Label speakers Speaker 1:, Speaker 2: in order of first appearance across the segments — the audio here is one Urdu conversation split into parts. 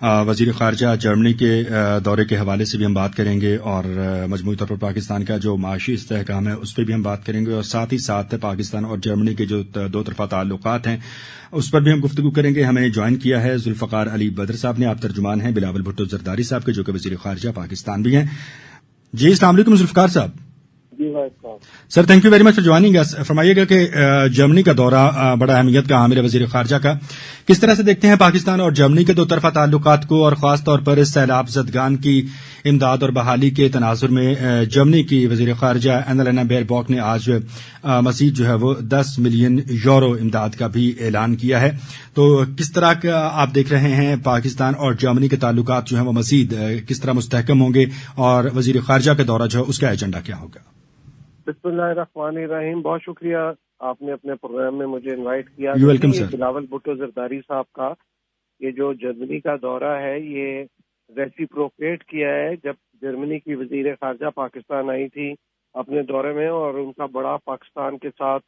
Speaker 1: وزیر خارجہ جرمنی کے دورے کے حوالے سے بھی ہم بات کریں گے اور مجموعی طور پر پاکستان کا جو معاشی استحکام ہے اس پہ بھی ہم بات کریں گے اور ساتھ ہی ساتھ پاکستان اور جرمنی کے جو دو طرفہ تعلقات ہیں اس پر بھی ہم گفتگو کریں گے. ہمیں جوائن کیا ہے ذوالفقار علی بدر صاحب نے. آپ ترجمان ہیں بلاول بھٹو زرداری صاحب کے جو کہ وزیر خارجہ پاکستان بھی ہیں. جی السلام علیکم ذوالفقار صاحب.
Speaker 2: جی
Speaker 1: sir thank you very much for joining us. فرمائیے گا کہ جرمنی کا دورہ بڑا اہمیت کا حامل ہے وزیر خارجہ کا. کس طرح سے دیکھتے ہیں پاکستان اور جرمنی کے دو طرفہ تعلقات کو اور خاص طور پر اس سیلاب زدگان کی امداد اور بحالی کے تناظر میں جرمنی کی وزیر خارجہ اینالینا بیئرباک نے آج مزید جو ہے وہ 10 ملین یورو امداد کا بھی اعلان کیا ہے. تو کس طرح کا آپ دیکھ رہے ہیں پاکستان اور جرمنی کے تعلقات جو ہیں وہ مزید کس طرح مستحکم ہوں گے اور وزیر خارجہ کا دورہ جو ہے اس کا ایجنڈا کیا ہوگا؟
Speaker 2: بسم اللہ الرحمن الرحیم. بہت شکریہ آپ نے اپنے پروگرام میں مجھے انوائٹ کیا.
Speaker 1: Welcome sir.
Speaker 2: بلاول بھٹو زرداری صاحب کا یہ جو جرمنی کا دورہ ہے یہ ریسیپروکیٹ کیا ہے. جب جرمنی کی وزیر خارجہ پاکستان آئی تھی اپنے دورے میں اور ان کا بڑا پاکستان کے ساتھ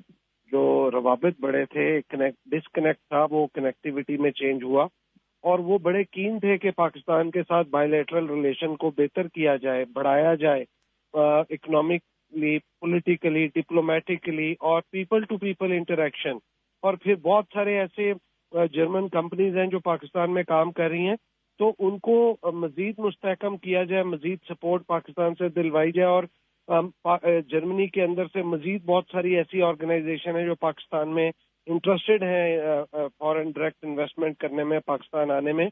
Speaker 2: جو روابط بڑے تھے ڈسکنیکٹ تھا وہ کنیکٹیوٹی میں چینج ہوا اور وہ بڑے کین تھے کہ پاکستان کے ساتھ بائیلیٹرل ریلیشن کو بہتر کیا جائے, بڑھایا جائے, اکنامکلی, پولیٹیکلی, ڈپلومیٹکلی اور پیپل ٹو پیپل انٹریکشن. اور پھر بہت سارے ایسے جرمن کمپنیز ہیں جو پاکستان میں کام کر رہی ہیں تو ان کو مزید مستحکم کیا جائے, مزید سپورٹ پاکستان سے دلوائی جائے. اور جرمنی کے اندر سے مزید بہت ساری ایسی آرگنائزیشن ہیں جو پاکستان میں انٹرسٹڈ ہیں فارن ڈائریکٹ انویسٹمنٹ کرنے میں, پاکستان آنے میں.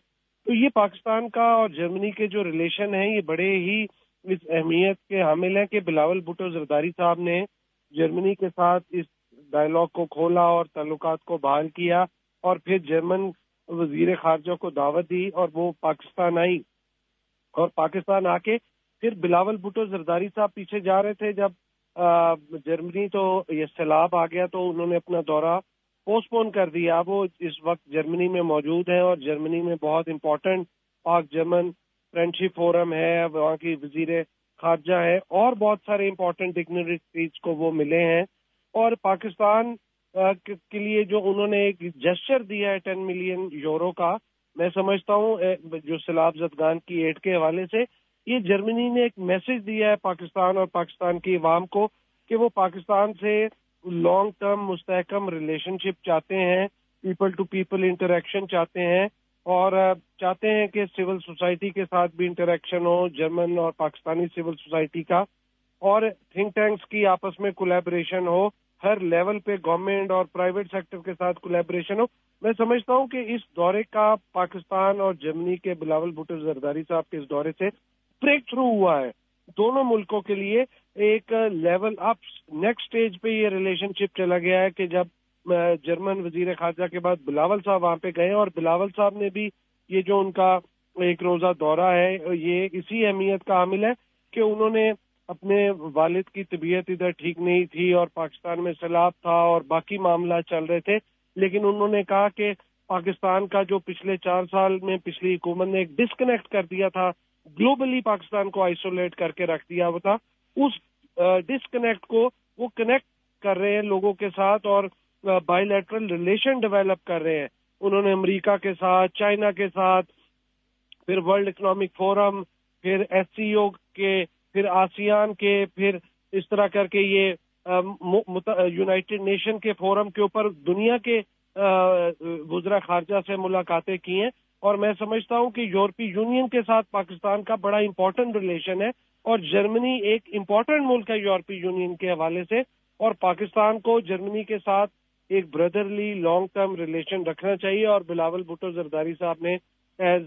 Speaker 2: تو یہ پاکستان کا اور جرمنی کے جو ریلیشن ہیں یہ بڑے ہی اس اہمیت کے حامل ہیں کہ بلاول بھٹو زرداری صاحب نے جرمنی کے ساتھ اس ڈائلاگ کو کھولا اور تعلقات کو بحال کیا اور پھر جرمن وزیر خارجہ کو دعوت دی اور وہ پاکستان آئی. اور پاکستان آ کے پھر بلاول بھٹو زرداری صاحب پیچھے جا رہے تھے جب جرمنی تو یہ سیلاب آ گیا تو انہوں نے اپنا دورہ پوسٹ پون کر دیا. وہ اس وقت جرمنی میں موجود ہیں اور جرمنی میں بہت امپورٹنٹ پاک جرمن فرینڈشپ فورم ہے, وہاں کی وزیر خارجہ ہے اور بہت سارے امپورٹنٹ ڈگنیٹریز کو وہ ملے ہیں. اور پاکستان کے لیے جو انہوں نے ایک جسچر دیا ہے 10 ملین یورو کا, میں سمجھتا ہوں جو سیلاب زدگان کی ایڈ کے حوالے سے یہ جرمنی نے ایک میسج دیا ہے پاکستان اور پاکستان کی عوام کو کہ وہ پاکستان سے لانگ ٹرم مستحکم ریلیشن شپ چاہتے ہیں, پیپل ٹو پیپل انٹریکشن چاہتے ہیں اور چاہتے ہیں کہ سول سوسائٹی کے ساتھ بھی انٹریکشن ہو, جرمن اور پاکستانی سول سوسائٹی کا, اور تھنک ٹینکس کی آپس میں کولیبریشن ہو, ہر لیول پہ گورنمنٹ اور پرائیویٹ سیکٹر کے ساتھ کولیبریشن ہو. میں سمجھتا ہوں کہ اس دورے کا پاکستان اور جرمنی کے بلاول بھٹو زرداری صاحب کے اس دورے سے بریک تھرو ہوا ہے دونوں ملکوں کے لیے. ایک لیول اپ نیکسٹ سٹیج پہ یہ ریلیشن شپ چلا گیا ہے کہ جب جرمن وزیر خارجہ کے بعد بلاول صاحب وہاں پہ گئے اور بلاول صاحب نے بھی یہ جو ان کا ایک روزہ دورہ ہے یہ اسی اہمیت کا حامل ہے کہ انہوں نے اپنے والد کی طبیعت ادھر ٹھیک نہیں تھی اور پاکستان میں سیلاب تھا اور باقی معاملات چل رہے تھے, لیکن انہوں نے کہا کہ پاکستان کا جو پچھلے 4 سال میں پچھلی حکومت نے ایک ڈسکنیکٹ کر دیا تھا, گلوبلی پاکستان کو آئسولیٹ کر کے رکھ دیا ہوا تھا, اس ڈسکنیکٹ کو وہ کنیکٹ کر رہے ہیں لوگوں کے ساتھ اور بائیلیٹرل ریلیشن ڈیولپ کر رہے ہیں. انہوں نے امریکہ کے ساتھ, چائنا کے ساتھ, پھر ورلڈ اکنامک فورم, پھر ایس سی او کے, پھر آسیان کے, پھر اس طرح کر کے یہ یونائٹڈ نیشن کے فورم کے اوپر دنیا کے وزراء خارجہ سے ملاقاتیں کی ہیں. اور میں سمجھتا ہوں کہ یورپی یونین کے ساتھ پاکستان کا بڑا امپورٹنٹ ریلیشن ہے اور جرمنی ایک امپورٹنٹ ملک ہے یورپی یونین کے حوالے سے, اور پاکستان کو جرمنی کے ساتھ ایک بردرلی لانگ ٹرم ریلیشن رکھنا چاہیے. اور بلاول بھٹو زرداری صاحب نے ایز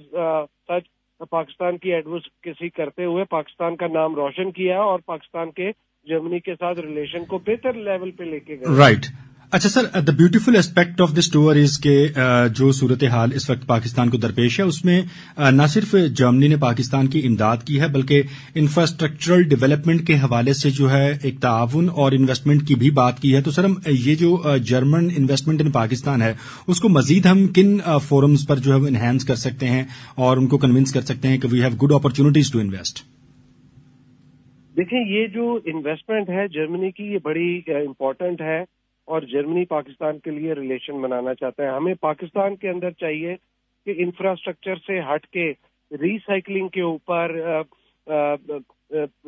Speaker 2: سچ پاکستان کی ایڈوکیسی کرتے ہوئے پاکستان کا نام روشن کیا اور پاکستان کے جرمنی کے ساتھ ریلیشن کو بہتر لیول پہ لے کے گئے.
Speaker 1: رائٹ. اچھا sir, the beautiful aspect of this tour is کہ جو صورتحال اس وقت پاکستان کو درپیش ہے اس میں نہ صرف جرمنی نے پاکستان کی امداد کی ہے بلکہ انفراسٹرکچرل ڈیولپمنٹ کے حوالے سے جو ہے ایک تعاون اور انویسٹمنٹ کی بھی بات کی ہے. تو سر ہم یہ جو جرمن انویسٹمنٹ ان پاکستان ہے اس کو مزید ہم کن فورمز پر جو ہے انہینس کر سکتے ہیں اور ان کو کنونس کر سکتے ہیں کہ we have good opportunities to invest?
Speaker 2: دیکھیں یہ جو انویسٹمنٹ ہے جرمنی کی یہ بڑی امپورٹنٹ ہے اور جرمنی پاکستان کے لیے ریلیشن بنانا چاہتا ہے. ہمیں پاکستان کے اندر چاہیے کہ انفراسٹرکچر سے ہٹ کے ریسائکلنگ کے اوپر،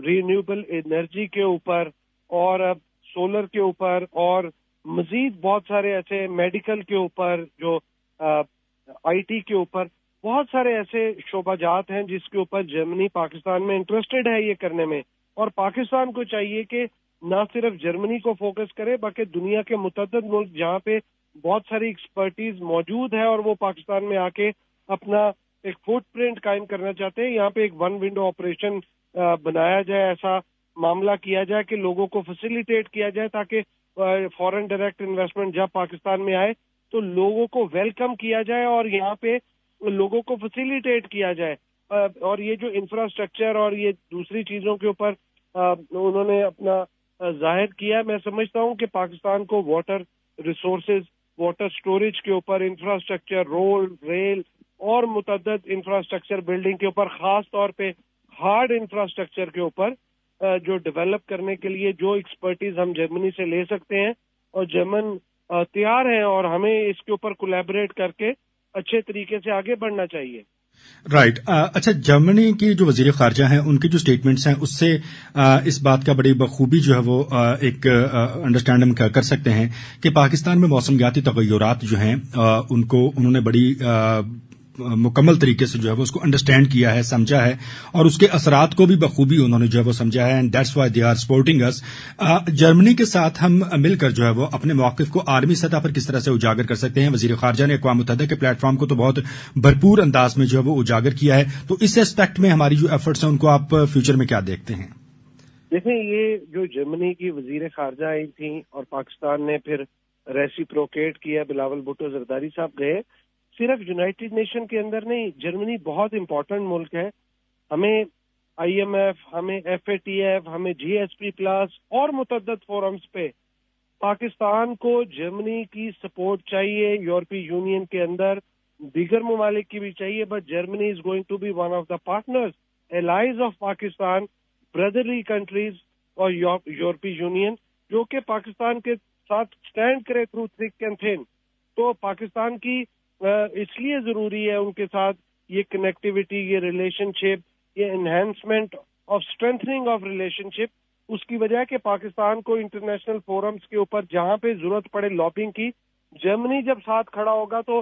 Speaker 2: رینیوبل انرجی کے اوپر اور سولر کے اوپر اور مزید بہت سارے ایسے میڈیکل کے اوپر، جو آئی ٹی کے اوپر، بہت سارے ایسے شعبہ جات ہیں جس کے اوپر جرمنی پاکستان میں انٹرسٹڈ ہے یہ کرنے میں. اور پاکستان کو چاہیے کہ نہ صرف جرمنی کو فوکس کرے بلکہ دنیا کے متعدد ملک جہاں پہ بہت ساری ایکسپرٹیز موجود ہے اور وہ پاکستان میں آ کے اپنا ایک فٹ پرنٹ قائم کرنا چاہتے ہیں، یہاں پہ ایک ون ونڈو آپریشن بنایا جائے، ایسا معاملہ کیا جائے کہ لوگوں کو فیسیلیٹیٹ کیا جائے تاکہ فورن ڈائریکٹ انویسٹمنٹ جب پاکستان میں آئے تو لوگوں کو ویلکم کیا جائے اور یہاں پہ لوگوں کو فیسیلیٹیٹ کیا جائے. اور یہ جو انفراسٹرکچر اور یہ دوسری چیزوں کے اوپر انہوں نے اپنا ظاہر کیا، میں سمجھتا ہوں کہ پاکستان کو واٹر ریسورسز، واٹر سٹوریج کے اوپر، انفراسٹرکچر، روڈ، ریل اور متعدد انفراسٹرکچر بلڈنگ کے اوپر، خاص طور پہ ہارڈ انفراسٹرکچر کے اوپر جو ڈیولپ کرنے کے لیے جو ایکسپرٹیز ہم جرمنی سے لے سکتے ہیں، اور جرمن تیار ہیں اور ہمیں اس کے اوپر کولیبریٹ کر کے اچھے طریقے سے آگے بڑھنا چاہیے.
Speaker 1: رائٹ. اچھا، جرمنی کی جو وزیر خارجہ ہیں ان کی جو سٹیٹمنٹس ہیں اس سے اس بات کا بڑی بخوبی جو ہے وہ ایک انڈرسٹینڈ ہم کر سکتے ہیں کہ پاکستان میں موسمیاتی تغیرات جو ہیں ان کو انہوں نے بڑی مکمل طریقے سے جو ہے وہ اس کو انڈرسٹینڈ کیا ہے، سمجھا ہے، اور اس کے اثرات کو بھی بخوبی انہوں نے جو ہے وہ سمجھا ہے. And that's why they are supporting us. Germany کے ساتھ ہم مل کر جو ہے وہ اپنے موقف کو عالمی سطح پر کس طرح سے اجاگر کر سکتے ہیں. وزیر خارجہ نے اقوام متحدہ کے پلیٹ فارم کو تو بہت بھرپور انداز میں جو ہے وہ اجاگر کیا ہے، تو اس اسپیکٹ میں ہماری جو ایفرٹس ہیں ان کو آپ فیوچر میں کیا دیکھتے ہیں؟
Speaker 2: دیکھیں، یہ جو جرمنی کی وزیر خارجہ آئی تھیں اور پاکستان نے پھر ریسیپروکیٹ کیا، بلاول بھٹو زرداری صاحب گئے، صرف یونائٹڈ نیشن کے اندر نہیں، جرمنی بہت امپورٹنٹ ملک ہے. ہمیں آئی ایم ایف، ہمیں ایف اے ٹی ایف، ہمیں جی ایس پی پلس اور متعدد فورمز پہ پاکستان کو جرمنی کی سپورٹ چاہیے. یورپی یونین کے اندر دیگر ممالک کی بھی چاہیے، but Germany is going to be one of the partners, allies of Pakistan, brotherly countries اور یورپی یونین، جو کہ پاکستان کے ساتھ سٹینڈ کرے تھرو تھک اینڈ تھن. تو پاکستان کی اس لیے ضروری ہے ان کے ساتھ یہ کنیکٹیوٹی، یہ ریلیشن شپ، یہ enhancement of strengthening of relationship. اس کی وجہ ہے کہ پاکستان کو انٹرنیشنل فورمز کے اوپر جہاں پہ ضرورت پڑے لابنگ کی، جرمنی جب ساتھ کھڑا ہوگا تو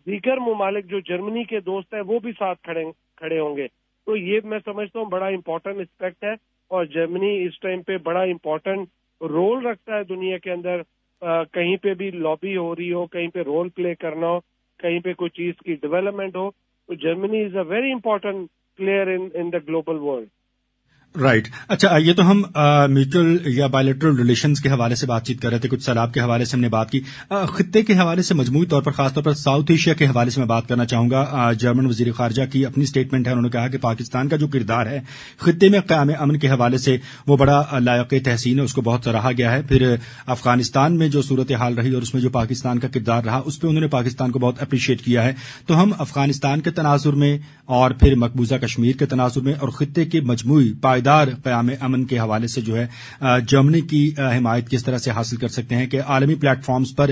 Speaker 2: دیگر ممالک جو جرمنی کے دوست ہیں وہ بھی ساتھ کھڑے ہوں گے. تو یہ میں سمجھتا ہوں بڑا امپورٹنٹ اسپیکٹ ہے، اور جرمنی اس ٹائم پہ بڑا امپورٹنٹ رول رکھتا ہے دنیا کے اندر. کہیں پہ بھی لابی ہو رہی ہو، کہیں پہ رول پلے کرنا ہو، کہیں پہ کوئی چیز کی ڈیولپمنٹ ہو، تو Germany is a very important player in the global world.
Speaker 1: Right. اچھا، یہ تو ہم میوچل یا بائیلیٹرل ریلیشنز کے حوالے سے بات چیت کر رہے تھے، کچھ سیلاب کے حوالے سے ہم نے بات کی. خطے کے حوالے سے مجموعی طور پر، خاص طور پر ساؤتھ ایشیا کے حوالے سے میں بات کرنا چاہوں گا. جرمن وزیر خارجہ کی اپنی سٹیٹمنٹ ہے، انہوں نے کہا کہ پاکستان کا جو کردار ہے خطے میں قیام امن کے حوالے سے وہ بڑا لائق تحسین ہے، اس کو بہت سراہا گیا ہے. پھر افغانستان میں جو صورتحال رہی اور اس میں جو پاکستان کا کردار رہا، اس پہ انہوں نے پاکستان کو بہت اپریشیٹ کیا ہے. تو ہم افغانستان کے تناظر میں اور پھر مقبوضہ کشمیر کے تناظر میں اور خطے کے مجموعی پائیدار قیام امن کے حوالے سے جو ہے جرمنی کی حمایت کس طرح سے حاصل کر سکتے ہیں کہ عالمی پلیٹ فارمز پر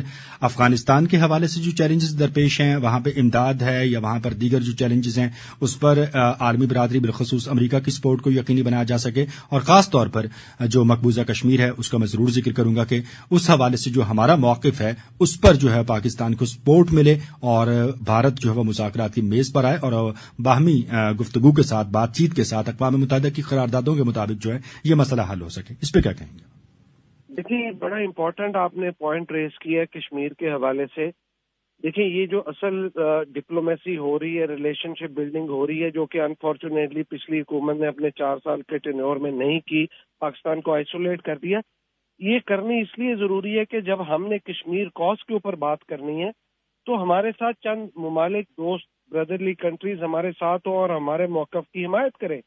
Speaker 1: افغانستان کے حوالے سے جو چیلنجز درپیش ہیں، وہاں پہ امداد ہے یا وہاں پر دیگر جو چیلنجز ہیں، اس پر عالمی برادری بالخصوص امریکہ کی سپورٹ کو یقینی بنایا جا سکے. اور خاص طور پر جو مقبوضہ کشمیر ہے اس کا میں ضرور ذکر کروں گا کہ اس حوالے سے جو ہمارا موقف ہے اس پر جو ہے پاکستان کو سپورٹ ملے اور بھارت جو ہے وہ مذاکرات کی میز پر آئے اور باہمی گفتگو کے ساتھ، بات چیت کے ساتھ اقوام متحدہ کی قراردادوں کے مطابق جو ہے یہ مسئلہ حل ہو سکے. اس پہ کیا کہیں گے؟
Speaker 2: دیکھیں، بڑا امپورٹنٹ آپ نے پوائنٹ ریز کیا ہے کشمیر کے حوالے سے. دیکھیں، یہ جو اصل ڈپلومیسی ہو رہی ہے، ریلیشن شپ بلڈنگ ہو رہی ہے، جو کہ انفارچونیٹلی پچھلی حکومت نے اپنے 4 سال کے ٹینیور میں نہیں کی، پاکستان کو آئسولیٹ کر دیا. یہ کرنی اس لیے ضروری ہے کہ جب ہم نے کشمیر کاز کے اوپر بات کرنی ہے تو ہمارے ساتھ چند ممالک، دوست، بردرلی کنٹریز ہمارے ساتھ ہوں اور ہمارے موقف کی حمایت کریں.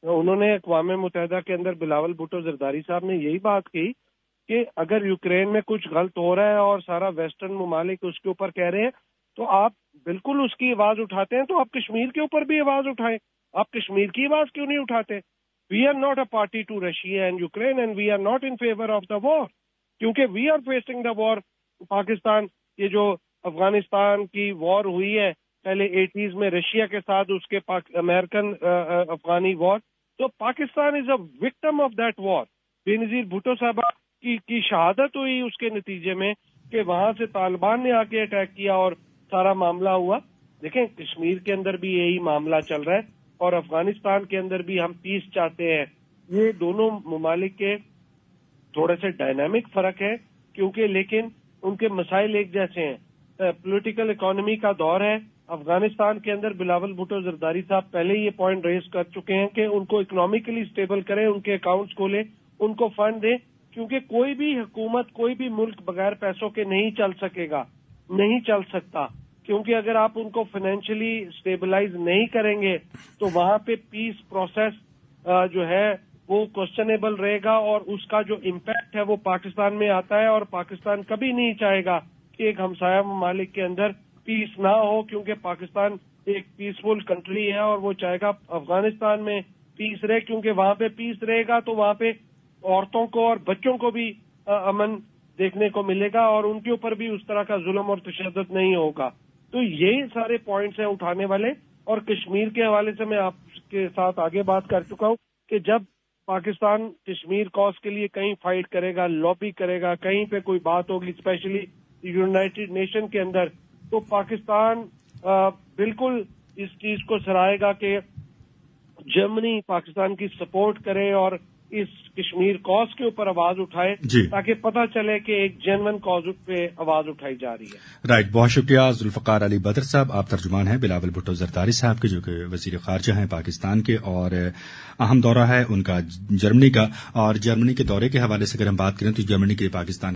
Speaker 2: انہوں نے اقوام متحدہ کے اندر بلاول بھٹو زرداری صاحب نے یہی بات کی کہ اگر یوکرین میں کچھ غلط ہو رہا ہے اور سارا ویسٹرن ممالک اس کے اوپر کہہ رہے ہیں تو آپ بالکل اس کی آواز اٹھاتے ہیں، تو آپ کشمیر کے اوپر بھی آواز اٹھائیں. آپ کشمیر کی آواز کیوں نہیں اٹھاتے؟ We are not a party to Russia and Ukraine and we are not in favour of the war, کیونکہ we are facing the war. Pakistan, یہ جو افغانستان کی وار ہوئی ہے پہلے 80s میں رشیا کے ساتھ اس کے امریکن افغانی وار. تو پاکستان از اے وکٹم آف دیٹ وار. بے نظیر بھٹو صاحبہ کی شہادت ہوئی اس کے نتیجے میں کہ وہاں سے طالبان نے آ کے اٹیک کیا اور سارا معاملہ ہوا. دیکھیں کشمیر کے اندر بھی یہی معاملہ چل رہا ہے اور افغانستان کے اندر بھی ہم پیس چاہتے ہیں. یہ دونوں ممالک کے تھوڑے سے ڈائنامک فرق ہے کیونکہ لیکن ان کے مسائل ایک جیسے ہیں. پولیٹیکل اکانومی کا دور ہے افغانستان کے اندر. بلاول بھٹو زرداری صاحب پہلے یہ پوائنٹ ریز کر چکے ہیں کہ ان کو اکنامکلی سٹیبل کریں, ان کے اکاؤنٹس کھولیں, ان کو فنڈ دیں, کیونکہ کوئی بھی حکومت کوئی بھی ملک بغیر پیسوں کے نہیں چل سکے گا, نہیں چل سکتا. کیونکہ اگر آپ ان کو فائنینشلی سٹیبلائز نہیں کریں گے تو وہاں پہ پیس پروسیس جو ہے وہ کوسچنیبل رہے گا اور اس کا جو امپیکٹ ہے وہ پاکستان میں آتا ہے. اور پاکستان کبھی نہیں چاہے گا کہ ایک ہمسایہ ممالک کے اندر پیس نہ ہو, کیونکہ پاکستان ایک پیسفل کنٹری ہے اور وہ چاہے گا افغانستان میں پیس رہے, کیونکہ وہاں پہ پیس رہے گا تو وہاں پہ عورتوں کو اور بچوں کو بھی امن دیکھنے کو ملے گا اور ان کے اوپر بھی اس طرح کا ظلم اور تشدد نہیں ہوگا. تو یہی سارے پوائنٹس ہیں اٹھانے والے. اور کشمیر کے حوالے سے میں آپ کے ساتھ آگے بات کر چکا ہوں کہ جب پاکستان کشمیر کاز کے لیے کہیں فائٹ کرے گا, لابی کرے گا, کہیں پہ کوئی بات ہوگی اسپیشلی یونائٹڈ نیشن کے اندر, تو پاکستان بالکل اس چیز کو سراہے گا کہ جرمنی پاکستان کی سپورٹ کرے اور اس کشمیر کاز کے اوپر آواز اٹھائے تاکہ پتہ چلے کہ ایک جینون کاز پہ آواز اٹھائی جا رہی ہے.
Speaker 1: رائٹ, بہت شکریہ ذوالفقار علی بدر صاحب. آپ ترجمان ہیں بلاول بھٹو زرداری صاحب کے جو کہ وزیر خارجہ ہیں پاکستان کے, اور اہم دورہ ہے ان کا جرمنی کا. اور جرمنی کے دورے کے حوالے سے اگر ہم بات کریں تو جرمنی کے پاکستان